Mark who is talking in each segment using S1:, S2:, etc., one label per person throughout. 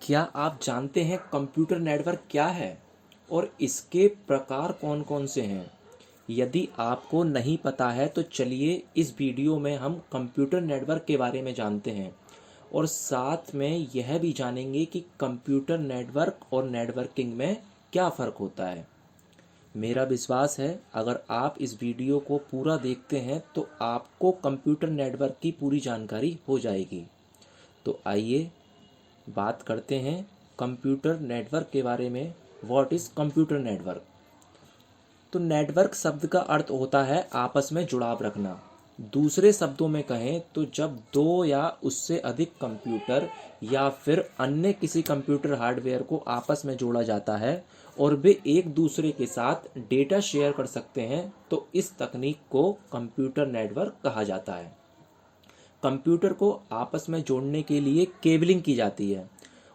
S1: क्या आप जानते हैं कंप्यूटर नेटवर्क क्या है और इसके प्रकार कौन कौन से हैं? यदि आपको नहीं पता है तो चलिए इस वीडियो में हम कंप्यूटर नेटवर्क के बारे में जानते हैं और साथ में यह भी जानेंगे कि कंप्यूटर नेटवर्क और नेटवर्किंग में क्या फ़र्क होता है। मेरा विश्वास है अगर आप इस वीडियो को पूरा देखते हैं तो आपको कंप्यूटर नेटवर्क की पूरी जानकारी हो जाएगी। तो आइए बात करते हैं कंप्यूटर नेटवर्क के बारे में। What is computer network? तो नेटवर्क शब्द का अर्थ होता है आपस में जुड़ाव रखना। दूसरे शब्दों में कहें तो जब दो या उससे अधिक कंप्यूटर या फिर अन्य किसी कंप्यूटर हार्डवेयर को आपस में जोड़ा जाता है और वे एक दूसरे के साथ डेटा शेयर कर सकते हैं तो इस तकनीक को कंप्यूटर नेटवर्क कहा जाता है। कंप्यूटर को आपस में जोड़ने के लिए केबलिंग की जाती है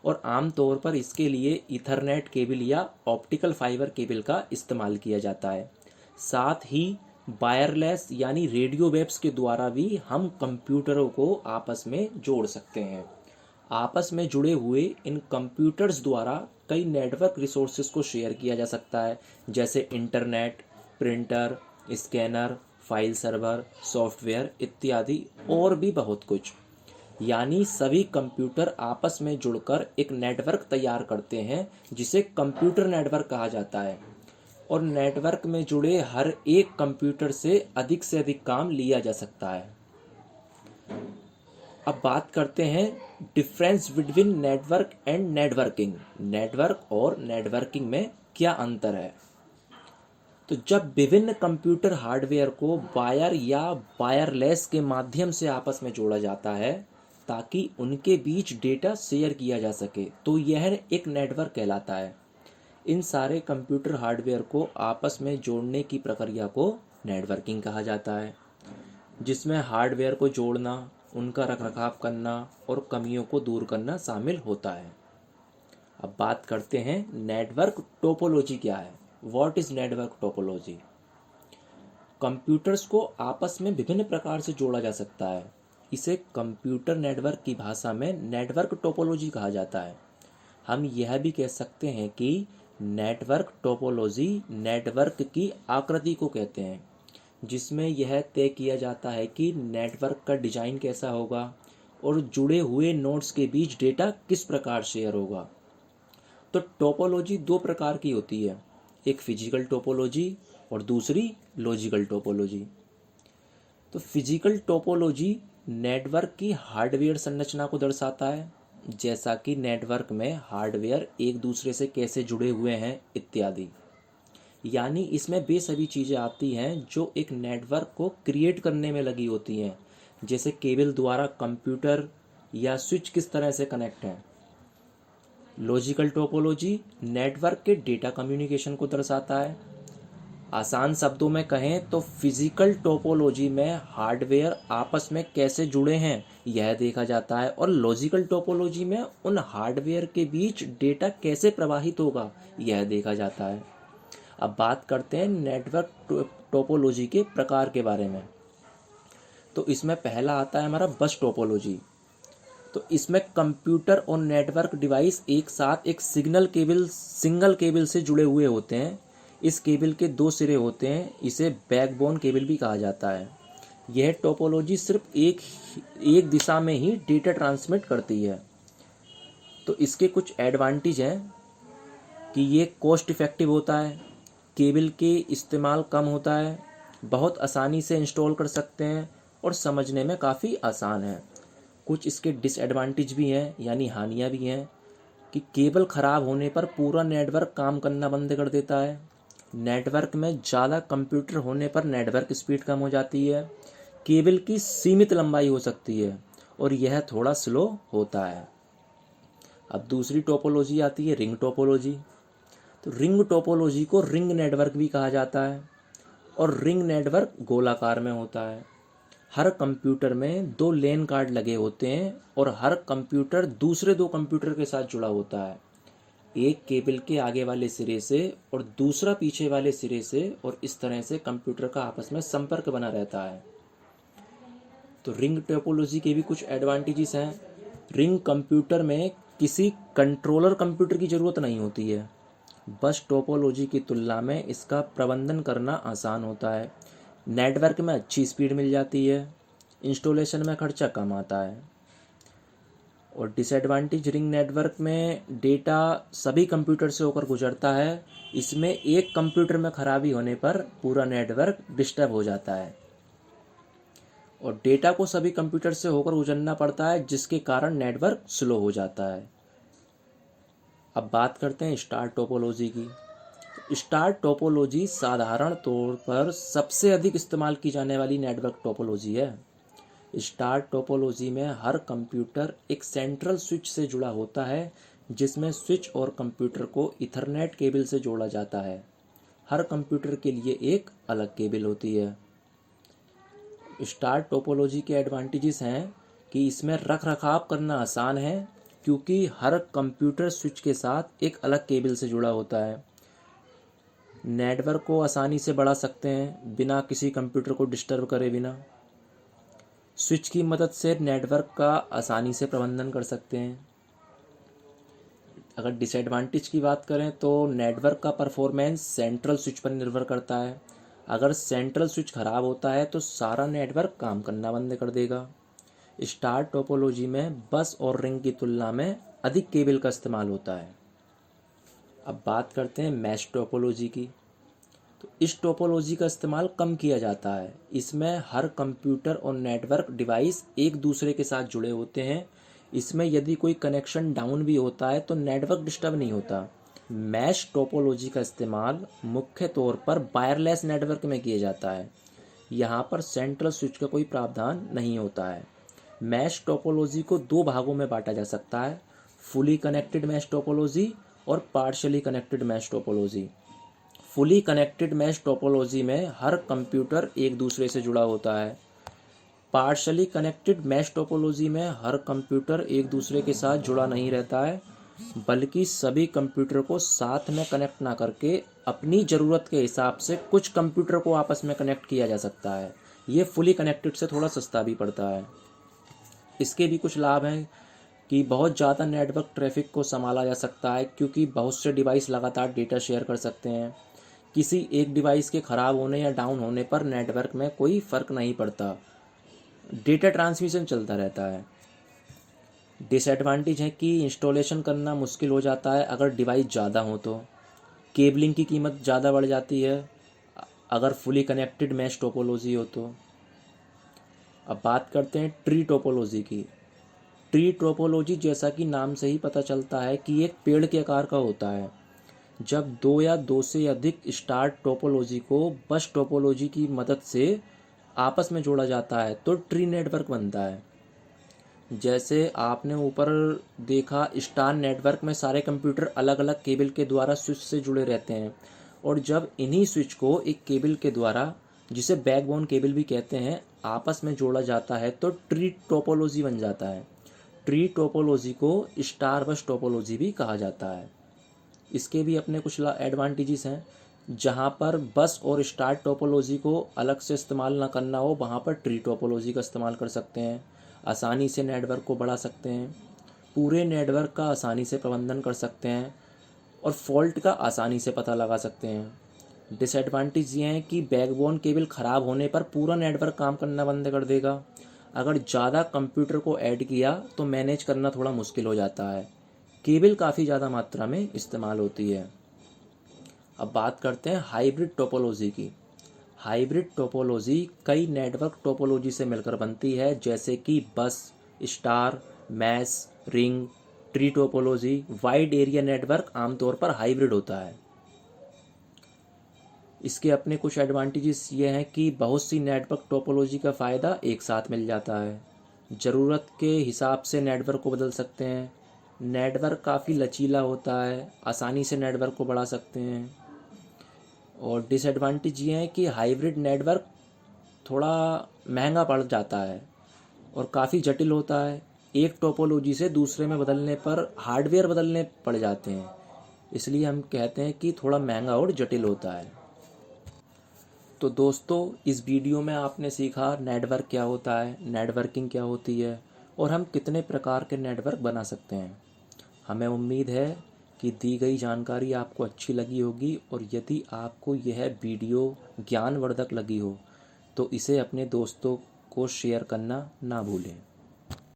S1: और आमतौर पर इसके लिए ईथरनेट केबल या ऑप्टिकल फाइबर केबल का इस्तेमाल किया जाता है। साथ ही वायरलेस यानी रेडियो वेव्स के द्वारा भी हम कंप्यूटरों को आपस में जोड़ सकते हैं। आपस में जुड़े हुए इन कंप्यूटर्स द्वारा कई नेटवर्क रिसोर्सेज को शेयर किया जा सकता है, जैसे internet, printer, scanner, file server, software इत्यादि और भी बहुत कुछ। यानी सभी कंप्यूटर आपस में जुड़कर एक नेटवर्क तैयार करते हैं जिसे कंप्यूटर नेटवर्क कहा जाता है और नेटवर्क में जुड़े हर एक कंप्यूटर से अधिक काम लिया जा सकता है। अब बात करते हैं difference between network and networking. Network और नेटवर्किंग में क्या अंतर है? तो जब विभिन्न कंप्यूटर हार्डवेयर को वायर या वायरलेस के माध्यम से आपस में जोड़ा जाता है ताकि उनके बीच डेटा शेयर किया जा सके तो यह एक नेटवर्क कहलाता है। इन सारे कंप्यूटर हार्डवेयर को आपस में जोड़ने की प्रक्रिया को नेटवर्किंग कहा जाता है, जिसमें हार्डवेयर को जोड़ना, उनका रखरखाव करना और कमियों को दूर करना शामिल होता है। अब बात करते हैं नेटवर्क टोपोलॉजी क्या है। What is network topology? Computers को आपस में विभिन्न प्रकार से जोड़ा जा सकता है। इसे कंप्यूटर नेटवर्क की भाषा में नेटवर्क टोपोलॉजी कहा जाता है। हम यह भी कह सकते हैं कि नेटवर्क टोपोलॉजी नेटवर्क की आकृति को कहते हैं, जिसमें यह तय किया जाता है कि नेटवर्क का डिजाइन कैसा होगा और जुड़े हुए नोड्स के बीच डेटा किस प्रकार शेयर होगा। तो टोपोलॉजी दो प्रकार की होती है, एक फिजिकल टोपोलॉजी और दूसरी लॉजिकल टोपोलॉजी। तो फिजिकल टोपोलॉजी नेटवर्क की हार्डवेयर संरचना को दर्शाता है, जैसा कि नेटवर्क में हार्डवेयर एक दूसरे से कैसे जुड़े हुए हैं इत्यादि। यानी इसमें वे सभी चीज़ें आती हैं जो एक नेटवर्क को क्रिएट करने में लगी होती हैं, जैसे केबल द्वारा कंप्यूटर या स्विच किस तरह से कनेक्ट हैं। लॉजिकल टोपोलॉजी नेटवर्क के डेटा कम्युनिकेशन को दर्शाता है। आसान शब्दों में कहें तो फिजिकल टोपोलॉजी में हार्डवेयर आपस में कैसे जुड़े हैं यह देखा जाता है और लॉजिकल टोपोलॉजी में उन हार्डवेयर के बीच डेटा कैसे प्रवाहित होगा यह देखा जाता है। अब बात करते हैं नेटवर्क टोपोलॉजी के प्रकार के बारे में। तो इसमें पहला आता है हमारा बस टोपोलॉजी। तो इसमें कंप्यूटर और नेटवर्क डिवाइस एक साथ एक सिंगल केबल से जुड़े हुए होते हैं। इस केबल के दो सिरे होते हैं, इसे बैकबोन केबल भी कहा जाता है। यह टोपोलॉजी सिर्फ एक दिशा में ही डेटा ट्रांसमिट करती है। तो इसके कुछ एडवांटेज हैं कि ये कॉस्ट इफ़ेक्टिव होता है, केबल के इस्तेमाल कम होता है, बहुत आसानी से इंस्टॉल कर सकते हैं और समझने में काफ़ी आसान है। कुछ इसके डिसएडवांटेज भी हैं यानी हानियाँ भी हैं कि केबल ख़राब होने पर पूरा नेटवर्क काम करना बंद कर देता है। नेटवर्क में ज़्यादा कंप्यूटर होने पर नेटवर्क स्पीड कम हो जाती है। केबल की सीमित लंबाई हो सकती है और यह थोड़ा स्लो होता है। अब दूसरी टोपोलॉजी आती है रिंग टोपोलॉजी। तो रिंग टोपोलॉजी को रिंग नेटवर्क भी कहा जाता है और रिंग नेटवर्क गोलाकार में होता है। हर कंप्यूटर में दो लैन कार्ड लगे होते हैं और हर कंप्यूटर दूसरे दो कंप्यूटर के साथ जुड़ा होता है, एक केबल के आगे वाले सिरे से और दूसरा पीछे वाले सिरे से, और इस तरह से कंप्यूटर का आपस में संपर्क बना रहता है। तो रिंग टोपोलॉजी के भी कुछ एडवांटेजेस हैं। रिंग कंप्यूटर में किसी कंट्रोलर कंप्यूटर की ज़रूरत नहीं होती है। बस टोपोलॉजी की तुलना में इसका प्रबंधन करना आसान होता है। नेटवर्क में अच्छी स्पीड मिल जाती है। इंस्टॉलेशन में खर्चा कम आता है। और डिसएडवांटेज, रिंग नेटवर्क में डेटा सभी कंप्यूटर से होकर गुजरता है। इसमें एक कंप्यूटर में खराबी होने पर पूरा नेटवर्क डिस्टर्ब हो जाता है। और डेटा को सभी कंप्यूटर से होकर गुजरना पड़ता है, जिसके कारण नेटवर्क स्लो हो जाता है। अब बात करते हैं स्टार टोपोलॉजी की। स्टार टोपोलॉजी साधारण तौर पर सबसे अधिक इस्तेमाल की जाने वाली नेटवर्क टोपोलॉजी है। स्टार टोपोलॉजी में हर कंप्यूटर एक सेंट्रल स्विच से जुड़ा होता है, जिसमें स्विच और कंप्यूटर को इथरनेट केबल से जोड़ा जाता है। हर कंप्यूटर के लिए एक अलग केबल होती है। स्टार टोपोलॉजी के एडवांटेजेस हैं कि इसमें रख रखाव करना आसान है, क्योंकि हर कंप्यूटर स्विच के साथ एक अलग केबल से जुड़ा होता है। नेटवर्क को आसानी से बढ़ा सकते हैं बिना किसी कंप्यूटर को डिस्टर्ब करे बिना। स्विच की मदद से नेटवर्क का आसानी से प्रबंधन कर सकते हैं। अगर डिसएडवांटेज की बात करें तो नेटवर्क का परफॉर्मेंस सेंट्रल स्विच पर निर्भर करता है। अगर सेंट्रल स्विच खराब होता है तो सारा नेटवर्क काम करना बंद कर देगा। स्टार टोपोलॉजी में बस और रिंग की तुलना में अधिक केबल का इस्तेमाल होता है। अब बात करते हैं मैश टोपोलॉजी की। तो इस टोपोलॉजी का इस्तेमाल कम किया जाता है। इसमें हर कंप्यूटर और नेटवर्क डिवाइस एक दूसरे के साथ जुड़े होते हैं। इसमें यदि कोई कनेक्शन डाउन भी होता है तो नेटवर्क डिस्टर्ब नहीं होता। मैश टोपोलॉजी का इस्तेमाल मुख्य तौर पर वायरलेस नेटवर्क में किया जाता है। यहाँ पर सेंट्रल स्विच का कोई प्रावधान नहीं होता है। मैश टोपोलॉजी को दो भागों में बांटा जा सकता है: फुली कनेक्टेड मैश टोपोलॉजी और partially connected mesh topology. Fully connected mesh topology में हर कंप्यूटर एक दूसरे से जुड़ा होता है। पार्शियली कनेक्टेड मैश टोपोलॉजी में हर कंप्यूटर एक दूसरे के साथ जुड़ा नहीं रहता है, बल्कि सभी कंप्यूटर को साथ में कनेक्ट ना करके अपनी ज़रूरत के हिसाब से कुछ कंप्यूटर को आपस में कनेक्ट किया जा सकता है। ये फुली कनेक्टेड से थोड़ा सस्ता भी पड़ता है। इसके भी कुछ लाभ हैं कि बहुत ज़्यादा नेटवर्क ट्रैफिक को संभाला जा सकता है, क्योंकि बहुत से डिवाइस लगातार डेटा शेयर कर सकते हैं। किसी एक डिवाइस के ख़राब होने या डाउन होने पर नेटवर्क में कोई फ़र्क नहीं पड़ता, डेटा ट्रांसमिशन चलता रहता है। डिसएडवांटेज है कि इंस्टॉलेशन करना मुश्किल हो जाता है अगर डिवाइस ज़्यादा हो तो। केबलिंग की कीमत ज़्यादा बढ़ जाती है अगर फुली कनेक्टेड मैश टोपोलॉजी हो तो। अब बात करते हैं ट्री टोपोलॉजी की। ट्री टोपोलॉजी, जैसा कि नाम से ही पता चलता है, कि एक पेड़ के आकार का होता है। जब दो या दो से अधिक स्टार टोपोलॉजी को बस टोपोलॉजी की मदद से आपस में जोड़ा जाता है तो ट्री नेटवर्क बनता है। जैसे आपने ऊपर देखा, स्टार नेटवर्क में सारे कंप्यूटर अलग अलग केबल के द्वारा स्विच से जुड़े रहते हैं, और जब इन्हीं स्विच को एक केबल के द्वारा, जिसे बैकबोन केबल भी कहते हैं, आपस में जोड़ा जाता है तो ट्री टोपोलॉजी बन जाता है। ट्री टोपोलॉजी को स्टार बस टोपोलॉजी भी कहा जाता है। इसके भी अपने कुछ एडवांटेजेस हैं। जहाँ पर बस और स्टार टोपोलॉजी को अलग से इस्तेमाल ना करना हो, वहाँ पर ट्री टोपोलॉजी का इस्तेमाल कर सकते हैं। आसानी से नेटवर्क को बढ़ा सकते हैं, पूरे नेटवर्क का आसानी से प्रबंधन कर सकते हैं, और फॉल्ट का आसानी से पता लगा सकते हैं। डिसएडवांटेज ये हैं कि बैकबोन केबल ख़राब होने पर पूरा नेटवर्क काम करना बंद कर देगा। अगर ज़्यादा कंप्यूटर को ऐड किया तो मैनेज करना थोड़ा मुश्किल हो जाता है। केबल काफ़ी ज़्यादा मात्रा में इस्तेमाल होती है। अब बात करते हैं हाइब्रिड टोपोलॉजी की। हाइब्रिड टोपोलॉजी कई नेटवर्क टोपोलॉजी से मिलकर बनती है, जैसे कि bus, star, mesh, ring. Tree topology, wide area network आमतौर पर हाइब्रिड होता है। इसके अपने कुछ एडवांटेजेस ये हैं कि बहुत सी नेटवर्क टोपोलॉजी का फ़ायदा एक साथ मिल जाता है। ज़रूरत के हिसाब से नेटवर्क को बदल सकते हैं। नेटवर्क काफ़ी लचीला होता है, आसानी से नेटवर्क को बढ़ा सकते हैं। और डिसएडवांटेज ये है कि हाइब्रिड नेटवर्क थोड़ा महंगा पड़ जाता है और काफ़ी जटिल होता है। एक टोपोलॉजी से दूसरे में बदलने पर हार्डवेयर बदलने पड़ जाते हैं, इसलिए हम कहते हैं कि थोड़ा महंगा और जटिल होता है। तो दोस्तों, इस वीडियो में आपने सीखा नेटवर्क क्या होता है, नेटवर्किंग क्या होती है, और हम कितने प्रकार के नेटवर्क बना सकते हैं। हमें उम्मीद है कि दी गई जानकारी आपको अच्छी लगी होगी, और यदि आपको यह वीडियो ज्ञानवर्धक लगी हो तो इसे अपने दोस्तों को शेयर करना ना भूलें।